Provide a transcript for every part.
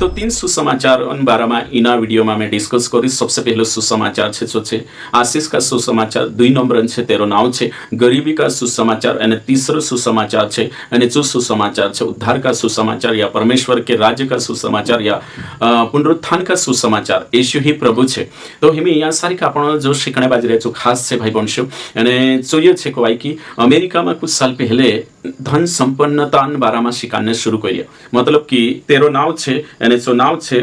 तो 3 सुसमाचार बारे में इना वीडियो में मैं डिस्कस करी। सबसे पहले सुसमाचार छे जो छे आशीष का सुसमाचार, 2 नंबर छे तेरो नाव छे गरीबी का सुसमाचार, और तीसरो सुसमाचार छे और जो सुसमाचार छे उद्धार का सुसमाचार या परमेश्वर के राज्य का सुसमाचार या पुनरुत्थान का सुसमाचार। यीशु ही प्रभु छे। तो हिमे या सारी का आपण जो शिकणे बाजरे जो खास छे भाई बंशो અને જોઈએ છે કે कि अमेरिका में कुछ साल पहले धन संपन्नता बारे में शिकाने शुरू करिए। मतलब कि तेरो नाव छे અને जो नाव छे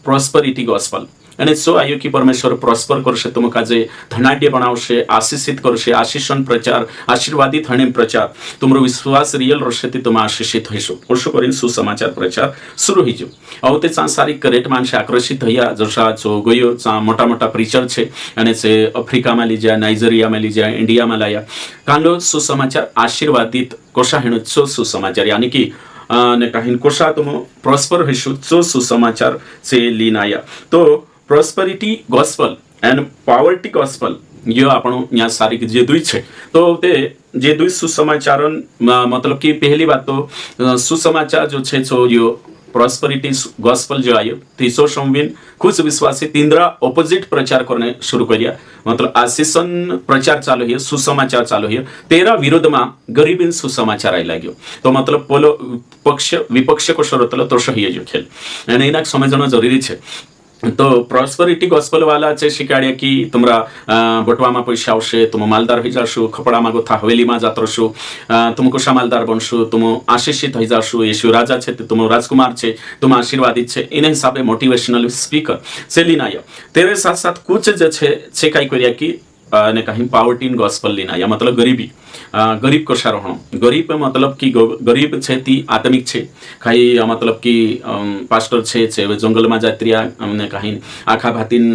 प्रोस्पेरिटी गॉस्पल અને શું આવ્યું કે પરમેશ્વર પ્રોસ્પર કરશે, तुम काजे धनाढ्य बनावशे, आशीषित करशे, आशीषण प्रचार, आशीर्वादित हणे प्रचार, तुमरो विश्वास रियल रहशे ते तुम आशीषित होशो। ओशो करीने सुसमाचार प्रचार शुरू थई गयो। હવે તે સારી કરેટ માણસે આકર્ષિત થયા। જશા જો ગયો મોટા મોટા પ્રીચર છે અને છે અફ્રિકામાં લઈ જાય, નાઇજીરિયામાં લઈ જાય, ઇન્ડિયામાં લાયા। કાંડો સુસમાચાર આશીર્વાદિત કોશાહેણો સુસમાચાર यानी कि ने कहीं कोशा तुम प्रोस्पर होशो जो सुसमाचार से लीन आया। तो prosperity gospel and poverty gospel ये आपण यहाँ सारी जे दुई छे। तो ते जे दुई सुसमाचार मतलब कि पहली बात तो सुसमाचार जो छे जो यो प्रोस्पेरिटी गॉस्पल जो आयो तीसो संविन खुश विश्वासी तींद्रा ऑपोजिट प्रचार करने शुरू करिया। मतलब आशीषन प्रचार चालू है, सुसमाचार चालू है, तेरा विरोध में गरीबी सुसमाचार आई लाग्यो। तो मतलब पोलो पक्ष विपक्ष को शरतलो तो सही जो खेल एने इना समझना जरूरी है। तो प्रोस्पेरिटी गॉस्पल वाला छे शिकाड्या कि तुमरा बटवामां पैसा आवशे, तुम मालदार हई जाशो, खपड़ामां गोथा हवेलीमां जात रशो, तुम कोशा मालदार बनशो, तुम आशीषित हई जाशो, येशू राजा छे तुम राजकुमार छे, तुम आशीर्वादित छे। एने हिसाबे मोटिवेशनल स्पीकर सेलिन आया। तेरे साथ साथ कुछ जे छे काई कर्या कि ने कहीं पावर्टी इन गॉस्पल लीन आया। मतलब गरीबी, गरीब कशा रहणो, गरीब मतलब कि गरीब छे ती आत्मिक छे। कहीं मतलब कि पास्टर छे जंगल में जात्रिया ने कहीं आखा भातीन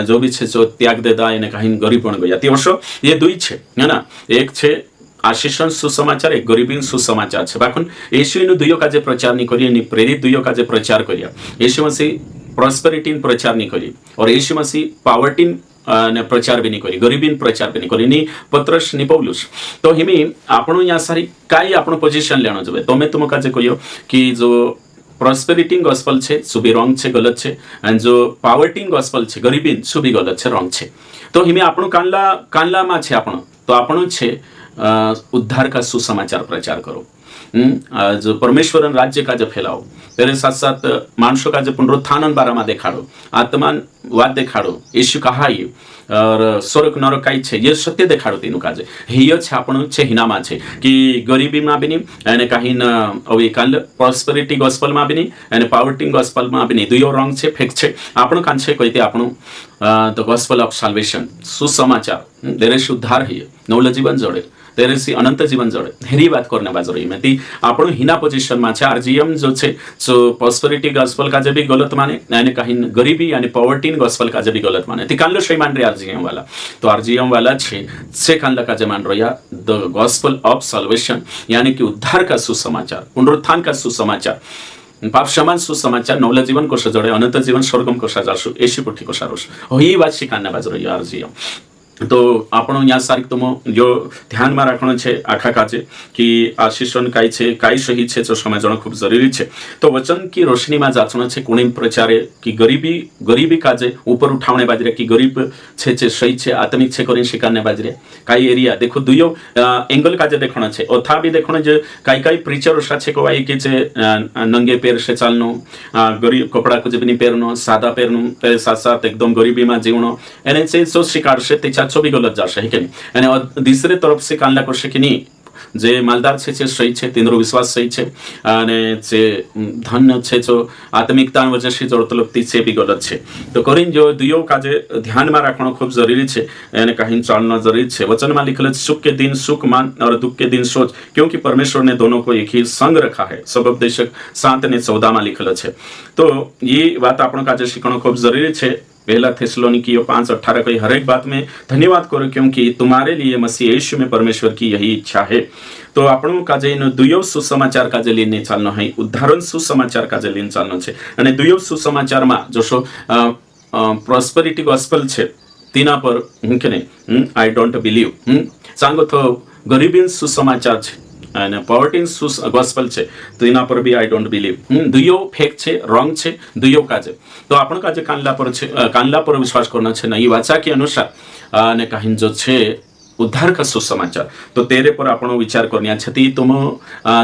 जो भी छे जो त्याग देदा एने कहीं गरीब बन गया। ते वर्षो ये दुई छे है ना, एक छे आशीषण सुसमाचार, एक गरीबी सुसमाचार छे। बाखुन येशू इन दुयो काजे प्रचार नहीं करिया, नि प्रेरित दुयो काजे प्रचार करिया। येशू मसीह प्रोस्पेरिटी प्रचार नहीं करी और येशू मसीह पॉवर्टी ने प्रचार भी नहीं करी, गरीबी प्रचार भी नहीं करी, नी पत्रस नी पौलुस। तो हिमी आपण या सारी काई आपण पोजीशन लेनो जोबे। तो मैं तुम काजे कहियो कि जो प्रोस्पेरिटी गॉस्पल छे सो भी रॉन्ग छे, गलत छे, एंड जो पॉवर्टी गॉस्पल छे गरीबी सो भी गलत छे, रॉन्ग छे। तो हिमी आपण कानला मा छे आपण तो आपण छे उद्धार का सुसमाचार प्रचार करो, जो परमेश्वर राज्य का जो फैलाओ। तेरे साथ साथ मानसों का जो पुनरुत्थान बारे में देखाड़ो, आत्मान वाद देखाड़ो, यीशु कहा ये और स्वर्ग नरक काई छे ये सत्य देखाड़ो। तीनों काजे हिय छे आपण छे हिनामा छे कि गरीबी में भी नहीं एने कहीं न अवे काल प्रोस्पेरिटी गॉस्पल में भी नहीं एने पॉवर्टी गॉस्पल में भी नहीं, दुयो रंग छे, फेक छे। आपण कान छे कहिते आपण द गॉस्पल ऑफ साल्वेशन सुसमाचार देरे उद्धार है नवल जीवन जोड़े तेरे सी अनंत जीवन जोड़े हेरी बात करने बाजरी में ती आपण हिना पोजीशन में छे। आरजीएम जो छे सो प्रोस्पेरिटी गॉस्पल का जे भी गलत माने यानी कहीं गरीबी यानी पॉवर्टी गॉस्पल का जे भी गलत माने ती कानलो सही मान रे आरजीएम वाला। तो आरजीएम वाला छे कानला का जे मान रहा द गॉस्पल ऑफ साल्वेशन यानी कि उद्धार का सुसमाचार, पुनरुत्थान का सुसमाचार, पाप क्षमा सुसमाचार, नवल जीवन कोशा जोड़े अनंत जीवन स्वर्गम कोशा जाशु येशू पुठी कोशा रोश ही बात शिकाने बाजरी आरजीएम। तो आपण या सारी तुम जो ध्यान में रखना है आखा काजे कि आशीषण काई छे काई सही छे जो समझना खूब जरूरी छे। तो वचन की रोशनी में जाचना छे कोणी प्रचारे कि गरीबी काजे ऊपर उठावने बाजरे कि गरीब छे सही छे आत्मिक छे करी शिकारने बाजरे काई एरिया देखो दुयो एंगल काजे देखना छे। ओथा भी देखना जे काई प्रीचर ओसा छे कोई कि जे नंगे पैर से चालनो, गरीब कपड़ा कुछ भी नहीं पहरनो, सादा पहरनो, तेरे साथ साथ एकदम गरीबी में जीवनो एने से जो शिकार से छो भी गलत जाशे है कि नहीं। और दूसरे तरफ से कानला करशे कि नहीं जे मालदार छे सही छे, तीनरो विश्वास सही छे अने जे धन छे जो आत्मिकता वजह से जोड़तलपती छे भी गलत छे। तो करीन जो दुयो काजे ध्यान में रखना खूब जरूरी छे एने कहीं चालना जरूरी छे। वचन में लिखल सुख के दिन सुख मान और दुख के दिन सोच, क्योंकि परमेश्वर ने दोनों को एक ही संग रखा है। सबोपदेशक 7 ने 14 में लिखल छे। तो ये बात आपण काजे सीखना खूब जरूरी छे। पहला थिस्सलुनीकियों 5:18 कही हर एक बात में धन्यवाद करो क्योंकि तुम्हारे लिए मसीह यीशु में परमेश्वर की यही इच्छा है। तो आपणो काजे इन दुयो सुसमाचार काजे लीने चालनो है, उदाहरण सुसमाचार काजे लीने चालनो छे। अने दुयो सुसमाचार में जोशो प्रोस्पेरिटी गॉस्पल छे तीना पर हुं के नहीं आई डोंट बिलीव सांगो तो गरीबी सुसमाचार छे અને પોવર્ટી ગોસ્પલ છે તો એના પર બી આઈ ડોન્ટ બિલીવ दुयो फेक છે रॉन्ग છે दुयो काजे तो आपण काजे कानला पर विश्वास करना છે नहीं वाचा के अनुसार અને કાहीन जो છે उद्धार का सुसमाचार तो तेरे पर आपण विचार करनिया छती तुम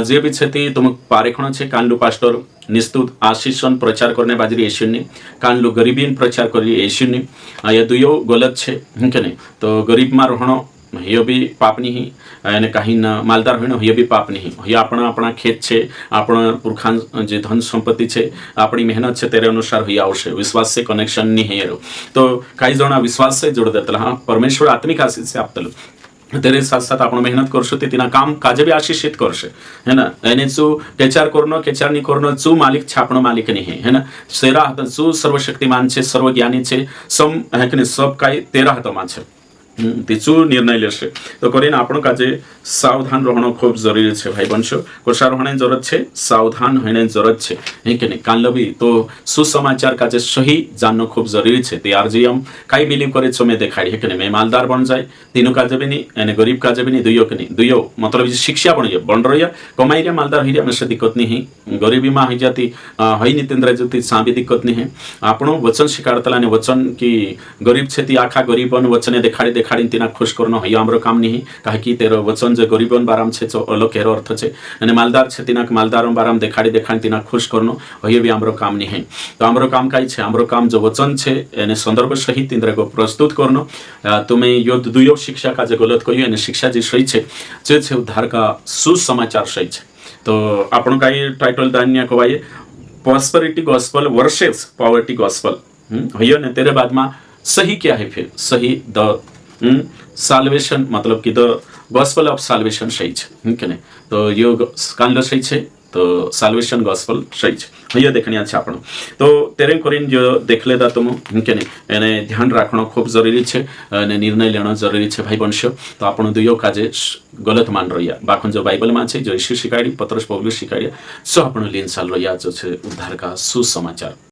जे भी छती तुम पारेखण छे कानलू पास्टर निस्तुत आशीषन प्रचार करने बाजरी येशुनी कानलू गरीबीन प्रचार करी येशुनी या दुयो गलत छे के नहीं तो गरीब में रहणो हे बी पाप नहीं અને કાहीन मालदार होणो हे बी पाप नहीं हे આપણા ખેત છે આપણા પુરખાન જે ધન સંપત્તિ છે આપણી મહેનત છે તેરે અનુસાર हे આવશે વિશ્વાસ से कनेक्शन नहीं है तो काही जण विश्वास से जोड़ देतला हाँ परमेश्वर आत्मिक आशीष से आपतलो तेरे साथ साथ आपण मेहनत करशो ते तिना काम काजे बी आशीषित करशे है ना एने चू केचार नहीं करनो चू मालिक छे आपणो मालिक नहीं है ना सेरा हत चू सर्वशक्तिमान छे सर्वज्ञानी छे सम है कि सब काई तेरा हाथमां छे तीचू निर्णय लेशे तो करीने आपण काजे सावधान रहणो खूब जरूरी छे भाई बंशो कोशा रहणे जरूरत छे सावधान होने जरूरत छे हे के नहीं कानलबी तो सुसमाचार काजे सही जाननो खूब जरूरी छे ते आरजीएम काई बिलीव करे छो मैं देखाड़ी हे के नहीं मैं मालदार बन जाए तीनों काजे भी नहीं एने गरीब काजे भी नहीं दुयो के नहीं दुयो मतलब शिक्षा बन जाए बन रही कमाई रे मालदार होई रे में दिक्कत नहीं गरीबी में हो जाती हई नितेंद्र ज्योति सांबी दिक्कत नहीं आपणो वचन स्वीकारतला ने वचन की गरीब छे ती आखा गरीबन वचने देखाड़ी तिना खुश करनो हे हमरो काम नहीं काहे कि तेरो वचन जे गरीबन बाराम छे तो अलग केरो अर्थ छे अने मालदार छे तिना मालदारन बाराम देखाड़ी तिना खुश करनो हे भी हमरो काम नहीं तो हमरो काम काई छे हमरो काम जो वचन छे एने संदर्भ सहित इंद्रको प्रस्तुत करनो तुम्हें यो दुयो शिक्षा का जे गलत कहियो एने शिक्षा जे सही छे जे छे उद्धार का सुसमाचार सही छे तो आपण काई टाइटल दान्या कवाये prosperity gospel versus poverty gospel हयो ने तेरे बाद में सही क्या है फिर सही द साल्वेशन मतलब कि द गॉस्पेल ऑफ साल्वेशन सही है कि नहीं तो यो कानलो सही है तो साल्वेशन गॉस्पेल सही है ये देखनी अच्छा आपण तो तेरे करीन जो देख लेता तुम के नहीं एने ध्यान रखना खूब जरूरी है अने निर्णय लेना जरूरी है भाई बंशो तो आपण दुयो काजे गलत मान रहिया बाखन जो बाइबल में छे जो यीशु शिकायडी पतरस पौलुस शिकायडी सो आपण लीन साल रहिया जो छे उद्धार का सुसमाचार।